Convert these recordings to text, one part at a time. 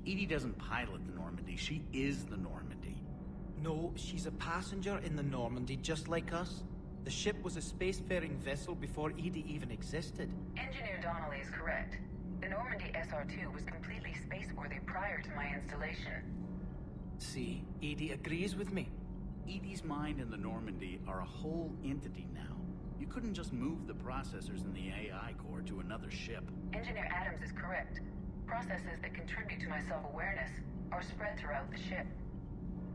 Edie doesn't pilot the Normandy, she is the Normandy. No, she's a passenger in the Normandy, just like us. The ship was a spacefaring vessel before Edie even existed. Engineer Donnelly is correct. The Normandy SR-2 was completely spaceworthy prior to my installation. See, Edie agrees with me. Edie's mind and the Normandy are a whole entity now. You couldn't just move the processors in the AI core to another ship. Engineer Adams is correct. Processes that contribute to my self-awareness are spread throughout the ship.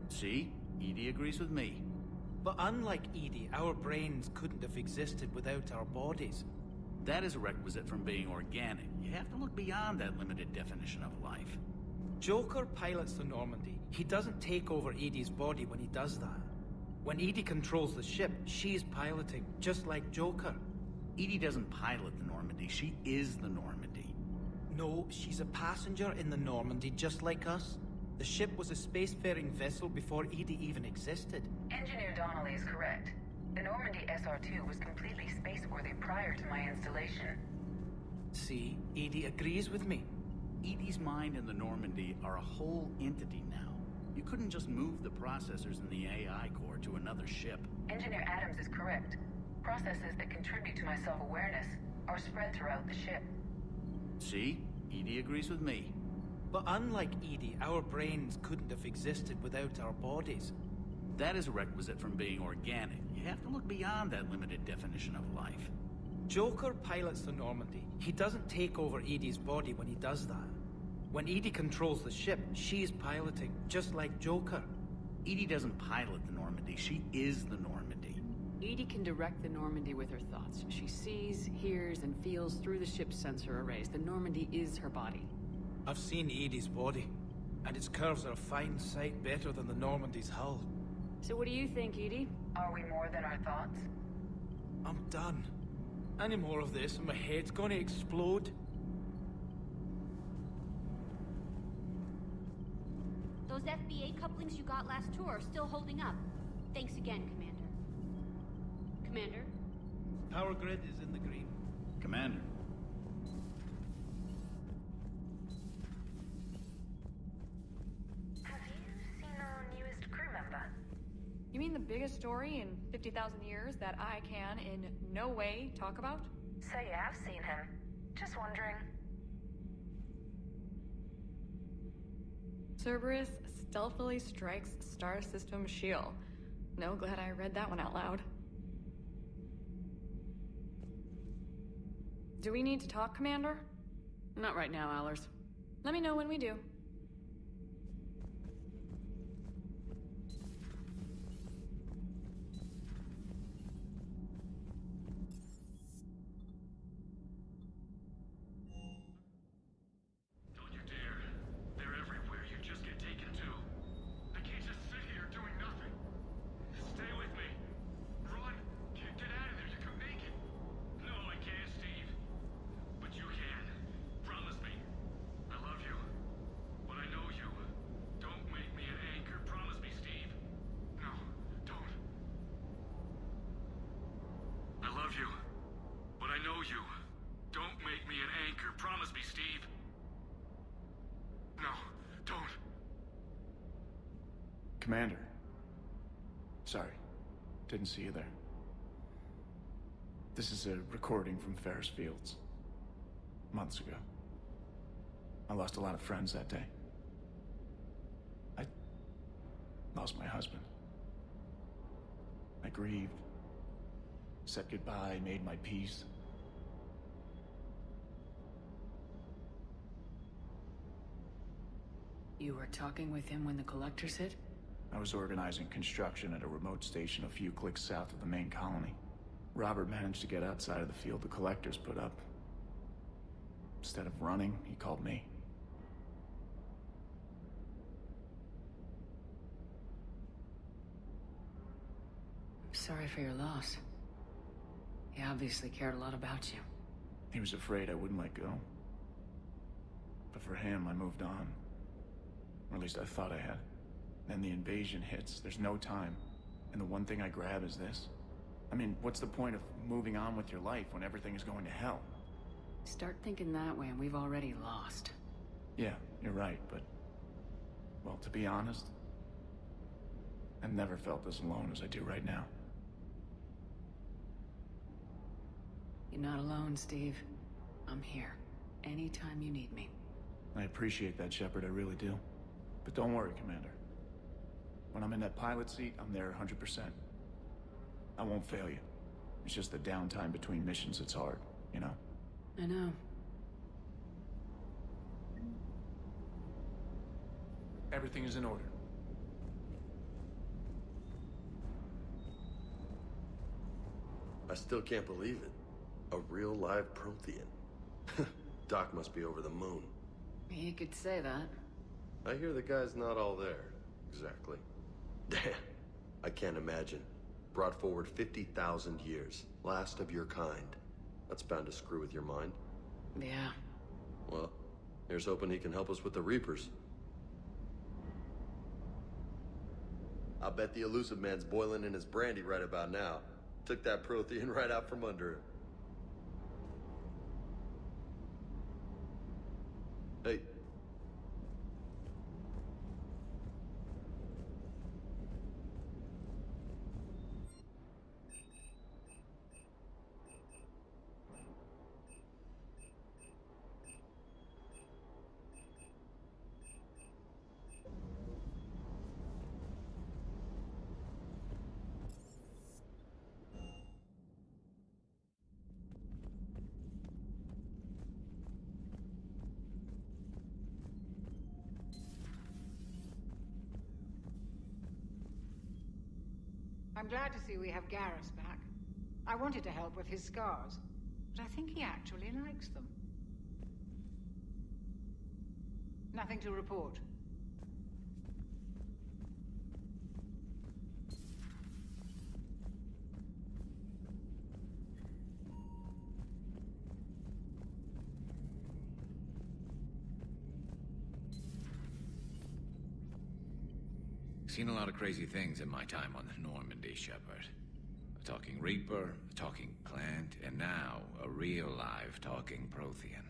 See? Edie agrees with me. But unlike Edie, our brains couldn't have existed without our bodies. That is a requisite from being organic. You have to look beyond that limited definition of life. Joker pilots the Normandy. He doesn't take over Edie's body when he does that. When Edie controls the ship, she's piloting, just like Joker. Edie doesn't pilot the Normandy, she is the Normandy. No, she's a passenger in the Normandy, just like us. The ship was a spacefaring vessel before Edie even existed. Engineer Donnelly is correct. The Normandy SR-2 was completely spaceworthy prior to my installation. See, Edie agrees with me. Edie's mind and the Normandy are a whole entity now. You couldn't just move the processors in the AI core to another ship. Engineer Adams is correct. Processes that contribute to my self-awareness are spread throughout the ship. See? Edie agrees with me. But unlike Edie, our brains couldn't have existed without our bodies. That is a requisite from being organic. You have to look beyond that limited definition of life. Joker pilots the Normandy. He doesn't take over Edie's body when he does that. When Edie controls the ship, she's piloting, just like Joker. Edie doesn't pilot the Normandy, she is the Normandy. Edie can direct the Normandy with her thoughts. She sees, hears, and feels through the ship's sensor arrays. The Normandy is her body. I've seen Edie's body, and its curves are a fine sight better than the Normandy's hull. So what do you think, Edie? Are we more than our thoughts? I'm done. Any more of this and my head's gonna explode. Those FBA couplings you got last tour are still holding up. Thanks again, Commander. Commander? Power grid is in the green. Commander. Have you seen our newest crew member? You mean the biggest story in 50,000 years that I can in no way talk about? So you have seen him. Just wondering. Cerberus stealthily strikes star system shield. No, glad I read that one out loud. Do we need to talk, Commander? Not right now, Allers. Let me know when we do. Commander. Sorry, didn't see you there. This is a recording from Ferris Fields. Months ago. I lost a lot of friends that day. I lost my husband. I grieved, said goodbye, made my peace. You were talking with him when the collectors hit? I was organizing construction at a remote station a few clicks south of the main colony. Robert managed to get outside of the field the collectors put up. Instead of running, he called me. Sorry for your loss. He obviously cared a lot about you. He was afraid I wouldn't let go. But for him, I moved on. Or at least I thought I had. Then the invasion hits, there's no time. And the one thing I grab is this. I mean, what's the point of moving on with your life when everything is going to hell? Start thinking that way and we've already lost. Yeah, you're right, but Well, to be honest, I've never felt as alone as I do right now. You're not alone, Steve. I'm here. Anytime you need me. I appreciate that, Shepard, I really do. But don't worry, Commander. When I'm in that pilot seat, I'm there 100%. I won't fail you. It's just the downtime between missions that's hard, you know? I know. Everything is in order. I still can't believe it. A real live Prothean. Doc must be over the moon. You could say that. I hear the guy's not all there. Exactly. Damn. I can't imagine. Brought forward 50,000 years. Last of your kind. That's bound to screw with your mind. Yeah. Well, here's hoping he can help us with the Reapers. I bet the elusive man's boiling in his brandy right about now. Took that Prothean right out from under him. Hey. I'm glad to see we have Garrus back. I wanted to help with his scars, but I think he actually likes them. Nothing to report. Seen a lot of crazy things in my time on the Normandy, Shepard. A talking Reaper, a talking plant, and now a real live talking Prothean.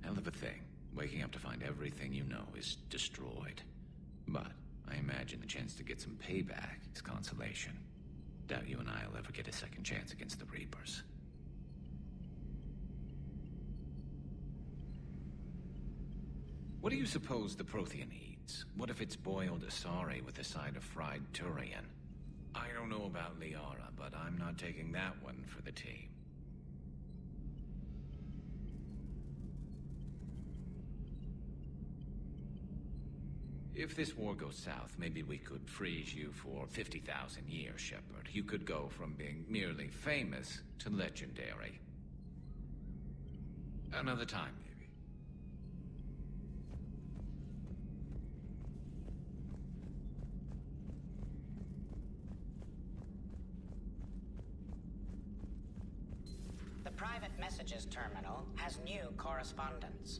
Hell of a thing, waking up to find everything you know is destroyed. But I imagine the chance to get some payback is consolation. Doubt you and I'll ever get a second chance against the Reapers. What do you suppose the Prothean eats? What if it's boiled Asari with a side of fried Turian? I don't know about Liara, but I'm not taking that one for the team. If this war goes south, maybe we could freeze you for 50,000 years, Shepard. You could go from being merely famous to legendary. Another time, maybe. The private messages terminal has new correspondence.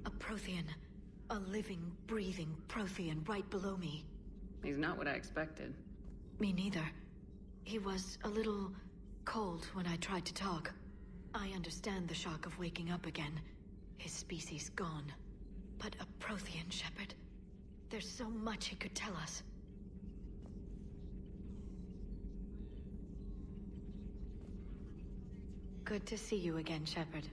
A Prothean. A living, breathing Prothean right below me. He's not what I expected. Me neither. He was a little cold when I tried to talk. I understand the shock of waking up again. His species gone. But a Prothean, Shepard. There's so much he could tell us. Good to see you again, Shepard.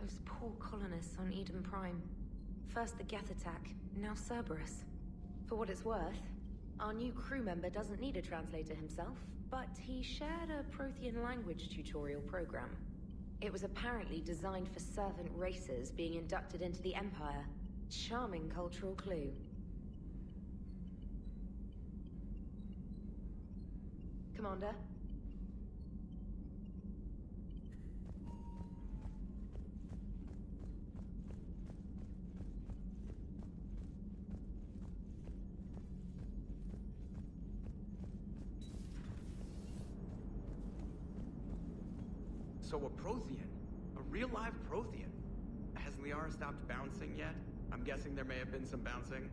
Those poor colonists on Eden Prime. First the Geth attack, now Cerberus. For what it's worth, our new crew member doesn't need a translator himself, but he shared a Prothean language tutorial program. It was apparently designed for servant races being inducted into the Empire. Charming cultural clue. Commander? So a Prothean? A real live Prothean? Has Liara stopped bouncing yet? I'm guessing there may have been some bouncing.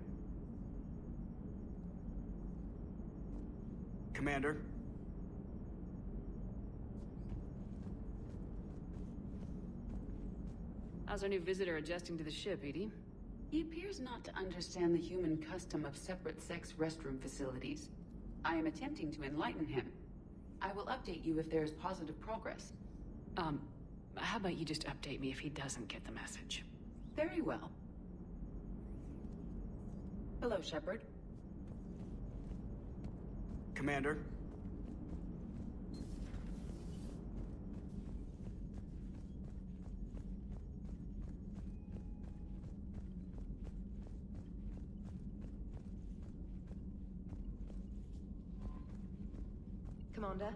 Commander? How's our new visitor adjusting to the ship, Edie? He appears not to understand the human custom of separate-sex restroom facilities. I am attempting to enlighten him. I will update you if there is positive progress. How about you just update me if he doesn't get the message? Very well. Hello, Shepard. Commander? Commander?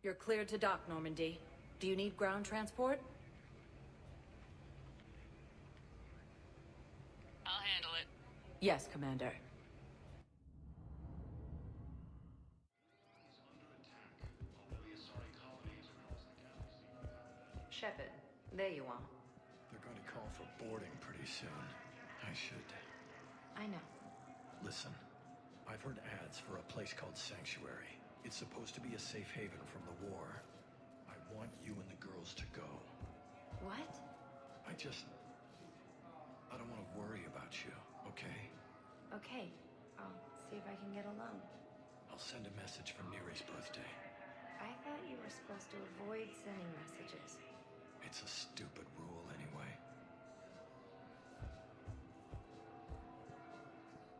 You're cleared to dock, Normandy. Do you need ground transport? I'll handle it. Yes, Commander. Shepard, there you are. They're going to call for boarding pretty soon. I should... I know. Listen, I've heard ads for a place called Sanctuary. It's supposed to be a safe haven from the war. I want you and the girls to go. What? I don't want to worry about you, okay? Okay, I'll see if I can get alone. I'll send a message for Neri's birthday. I thought you were supposed to avoid sending messages. It's a stupid rule anyway.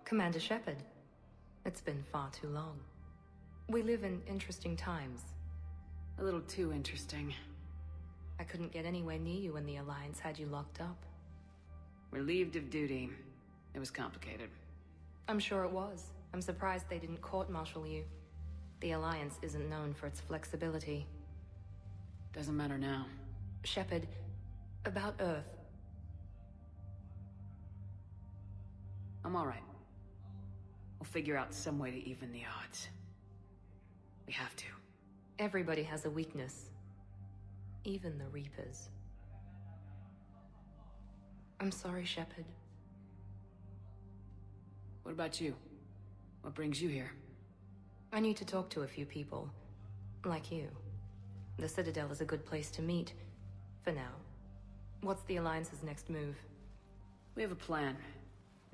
Commander Shepard, it's been far too long. We live in interesting times. A little too interesting. I couldn't get anywhere near you when the Alliance had you locked up. Relieved of duty. It was complicated. I'm sure it was. I'm surprised they didn't court-martial you. The Alliance isn't known for its flexibility. Doesn't matter now. Shepard, about Earth. I'm alright. We'll figure out some way to even the odds. We have to. Everybody has a weakness. Even the Reapers. I'm sorry, Shepard. What about you? What brings you here? I need to talk to a few people. Like you. The Citadel is a good place to meet. For now. What's the Alliance's next move? We have a plan.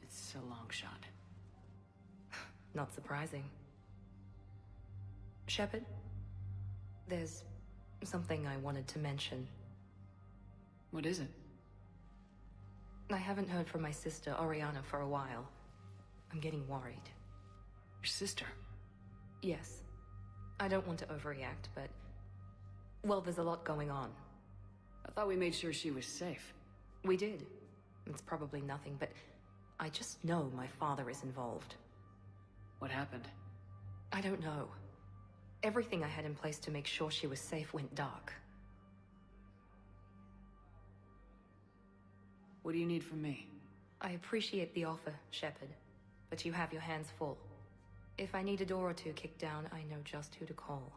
It's a long shot. Not surprising. Shepard? There's something I wanted to mention. What is it? I haven't heard from my sister, Oriana, for a while. I'm getting worried. Your sister? Yes. I don't want to overreact, but... well, there's a lot going on. I thought we made sure she was safe. We did. It's probably nothing, but I just know my father is involved. What happened? I don't know. Everything I had in place to make sure she was safe went dark. What do you need from me? I appreciate the offer, Shepard, but you have your hands full. If I need a door or two kicked down, I know just who to call.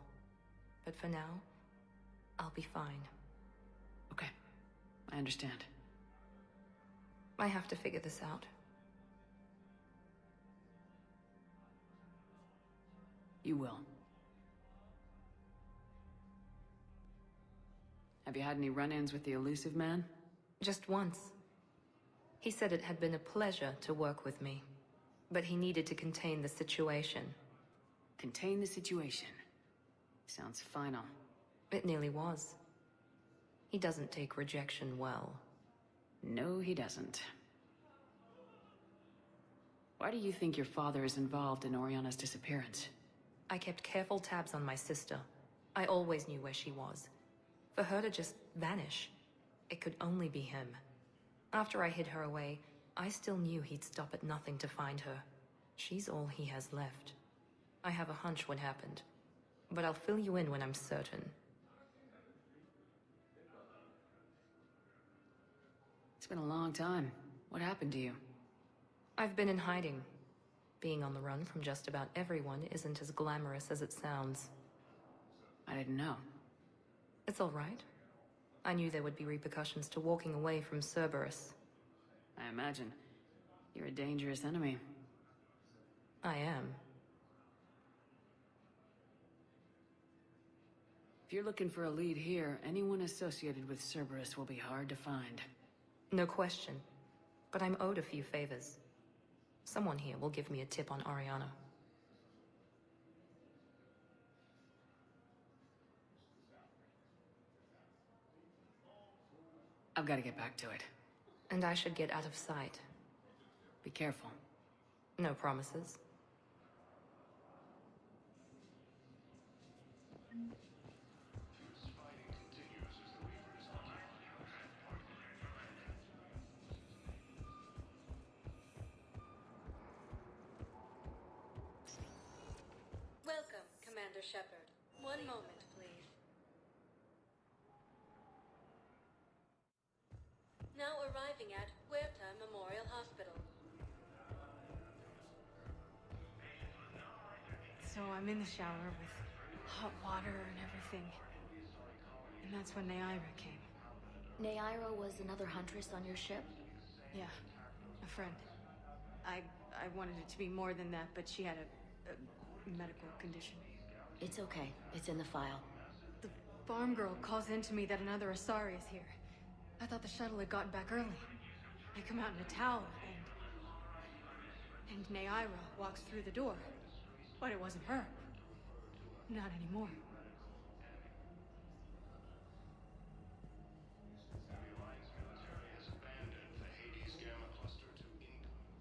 But for now, I'll be fine. Okay, I understand. I have to figure this out. You will. Have you had any run-ins with the elusive man? Just once. He said it had been a pleasure to work with me, but he needed to contain the situation. Contain the situation. Sounds final. It nearly was. He doesn't take rejection well. No, he doesn't. Why do you think your father is involved in Oriana's disappearance? I kept careful tabs on my sister. I always knew where she was. For her to just vanish, it could only be him. After I hid her away, I still knew he'd stop at nothing to find her. She's all he has left. I have a hunch what happened, but I'll fill you in when I'm certain. It's been a long time. What happened to you? I've been in hiding. Being on the run from just about everyone isn't as glamorous as it sounds. I didn't know. It's all right. I knew there would be repercussions to walking away from Cerberus. I imagine. You're a dangerous enemy. I am. If you're looking for a lead here, anyone associated with Cerberus will be hard to find. No question. But I'm owed a few favors. Someone here will give me a tip on Oriana. I've got to get back to it. And I should get out of sight. Be careful. No promises. Welcome, Commander Shepard. One moment, please. Now arriving at Huerta Memorial Hospital. So I'm in the shower with hot water and everything. And that's when Neaira came. Neaira was another huntress on your ship? Yeah, a friend. I wanted it to be more than that, but she had a medical condition. It's okay. It's in the file. The farm girl calls in to me that another Asari is here. I thought the shuttle had gotten back early. I come out in a towel, and Neaira walks through the door. But it wasn't her. Not anymore.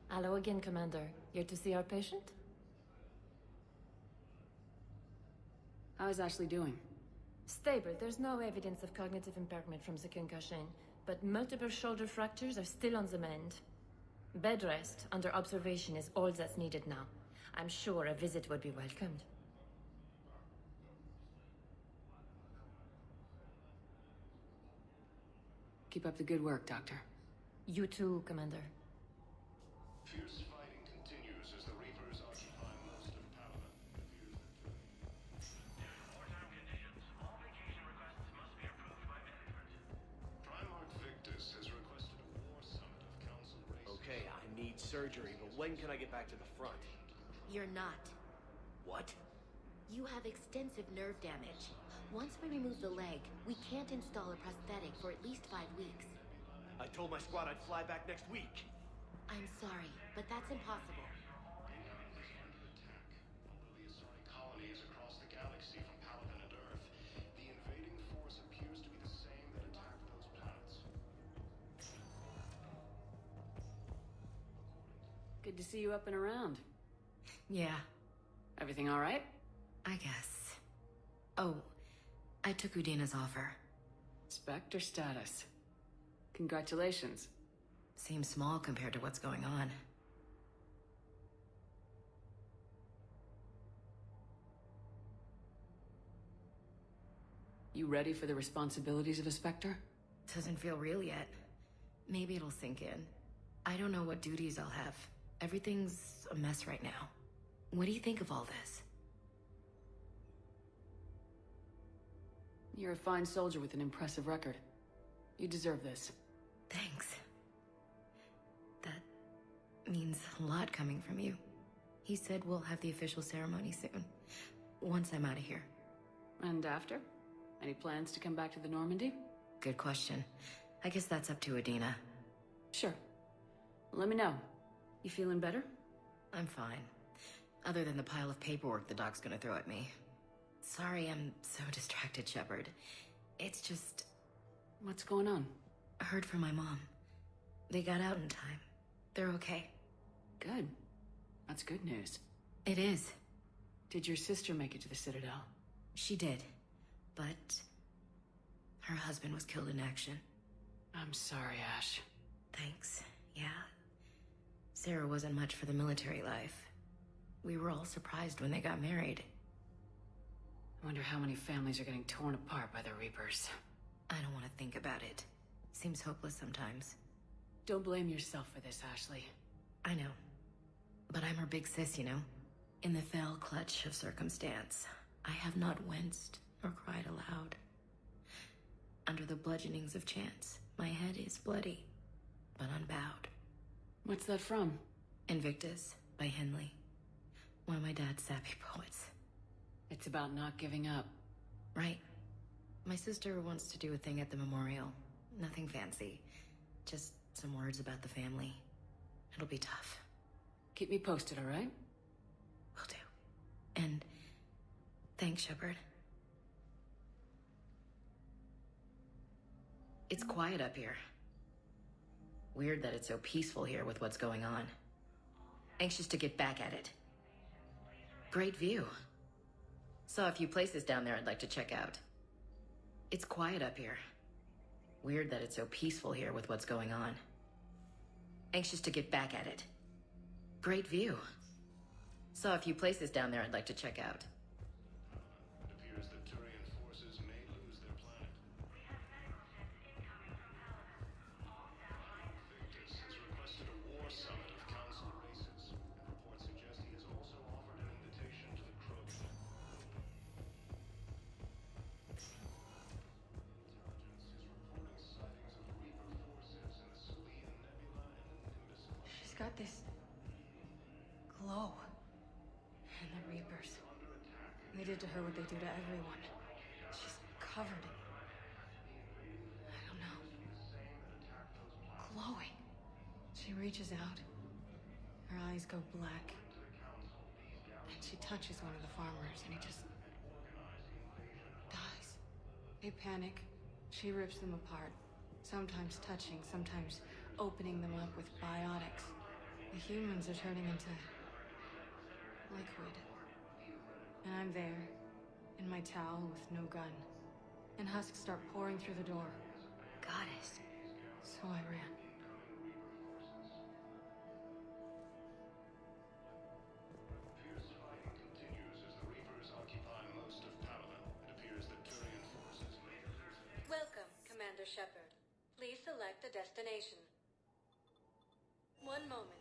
Hello again, Commander. Here to see our patient? How is Ashley doing? Stable. There's no evidence of cognitive impairment from the concussion, but multiple shoulder fractures are still on the mend. Bed rest under observation is all that's needed now. I'm sure a visit would be welcomed. Keep up the good work, Doctor. You too, Commander. Fierce fighting continues as the Reapers occupy most of Palaven. Wartime conditions. All vacation requests must be approved by management. Primarch Victus has requested a war summit of council races. Okay, I need surgery, but when can I get back to the front? You're not. What? You have extensive nerve damage. Once we remove the leg, we can't install a prosthetic for at least 5 weeks. I told my squad I'd fly back next week. I'm sorry, but that's impossible. The Asari colonies across the galaxy from Palaven and Earth. The invading force appears to be the same that attacked those planets. Good Good to see you up and around. Yeah. Everything all right? I guess. Oh, I took Udina's offer. Spectre status. Congratulations. Seems small compared to what's going on. You ready for the responsibilities of a Spectre? Doesn't feel real yet. Maybe it'll sink in. I don't know what duties I'll have. Everything's a mess right now. What do you think of all this? You're a fine soldier with an impressive record. You deserve this. Thanks. That means a lot coming from you. He said we'll have the official ceremony soon. Once I'm out of here. And after? Any plans to come back to the Normandy? Good question. I guess that's up to Udina. Sure. Let me know. You feeling better? I'm fine. Other than the pile of paperwork the doc's gonna throw at me. Sorry I'm so distracted, Shepard. It's just... What's going on? I heard from my mom. They got out in time. They're okay. Good. That's good news. It is. Did your sister make it to the Citadel? She did. But... her husband was killed in action. I'm sorry, Ash. Thanks. Yeah. Sarah wasn't much for the military life. We were all surprised when they got married. I wonder how many families are getting torn apart by the Reapers. I don't want to think about it. Seems hopeless sometimes. Don't blame yourself for this, Ashley. I know. But I'm her big sis, you know? In the fell clutch of circumstance, I have not winced or cried aloud. Under the bludgeonings of chance, my head is bloody, but unbowed. What's that from? Invictus, by Henley. One of my dad's sappy poets. It's about not giving up. Right. My sister wants to do a thing at the memorial. Nothing fancy. Just some words about the family. It'll be tough. Keep me posted, all right? Will do. And thanks, Shepard. It's quiet up here. Weird that it's so peaceful here with what's going on. Anxious to get back at it. Great view. Saw a few places down there I'd like to check out. It's quiet up here. Weird that it's so peaceful here with what's going on. Anxious to get back at it. Great view. Saw a few places down there I'd like to check out. It appears that Turian forces may lose their planet. Victus has requested a war summit of council races, and reports suggest he has also offered an invitation to the Krogan. Intelligence is reporting sightings of Reaper forces in the Salian Nebula and the Nimbus. She's got this glow. And the Reapers. They did to her what they do to everyone. She's covered in... I don't know. Glowing. She reaches out. Her eyes go black. And she touches one of the farmers and he just... dies. They panic. She rips them apart. Sometimes touching, sometimes opening them up with biotics. The humans are turning into... liquid. And I'm there, in my towel with no gun. And husks start pouring through the door. Goddess. So I ran. Fierce fighting continues as the Reapers occupy most of Palaven. It appears that Turian forces may lose. Welcome, Commander Shepard. Please select a destination. One moment.